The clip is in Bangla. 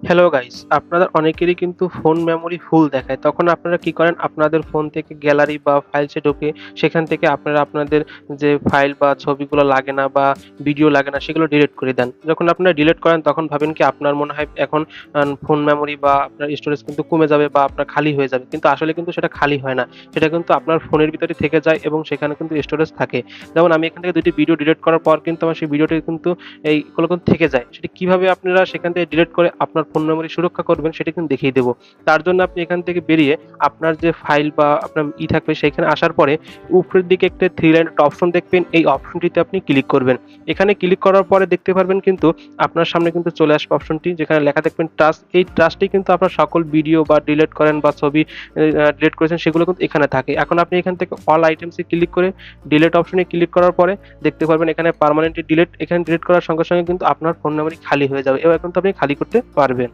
হ্যালো গাইস, আপনাদের অনেকেরই কিন্তু ফোন মেমোরি ফুল দেখায়। তখন আপনারা কি করেন? আপনাদের ফোন থেকে গ্যালারি বা ফাইলসে ঢুকে সেখান থেকে আপনারা আপনাদের যে ফাইল বা ছবিগুলো লাগে না বা ভিডিও লাগে না সেগুলো ডিলিট করে দেন। যখন আপনারা ডিলিট করেন তখন ভাবেন কি আপনার মনে হয় এখন ফোন মেমোরি বা আপনার স্টোরেজ কিন্তু কমে যাবে বা আপনার খালি হয়ে যাবে। কিন্তু আসলে কিন্তু সেটা খালি হয় না। সেটা কিন্তু আপনার ফোনের ভিতরে থেকে যায় এবং সেখানে কিন্তু স্টোরেজ থাকে। যেমন আমি এখান থেকে ২ টি ভিডিও ডিলিট করার পর কিন্তু আমার সেই ভিডিওটি কিন্তু এইগুলো কিন্তু থেকে যায়। সেটি কিভাবে আপনারা সেখান থেকে ডিলিট করে আপনার ফোন মেমোরি সুরক্ষা করবেন সেটা কিন্তু দেখিয়ে দেব। তার জন্য আপনি এখান থেকে বেরিয়ে আপনার যে ফাইল বা আপনার থাকবে সেখানে আসার পরে উপরের দিকে একটা 3 লাইন একটা অপশন দেখবেন। এই অপশনটিতে আপনি ক্লিক করবেন। এখানে ক্লিক করার পরে দেখতে পারবেন কিন্তু আপনার সামনে কিন্তু চলে আসবে অপশনটি যেখানে লেখা দেখবেন ট্রাস্ট। এই ট্রাস্টেই কিন্তু আপনার সকল ভিডিও বা ডিলিট করেন বা ছবি ডিলিট করেছেন সেগুলো কিন্তু এখানে থাকে। এখন আপনি এখান থেকে অল আইটেমস এ ক্লিক করে ডিলিট অপশনে ক্লিক করার পরে দেখতে পারবেন এখানে পার্মানেন্টলি ডিলিট। এখানে ডিলিট করার সঙ্গে, সঙ্গে কিন্তু আপনার ফোন মেমোরি খালি হয়ে যাবে। এবার কিন্তু আপনি খালি করতে পারবেন।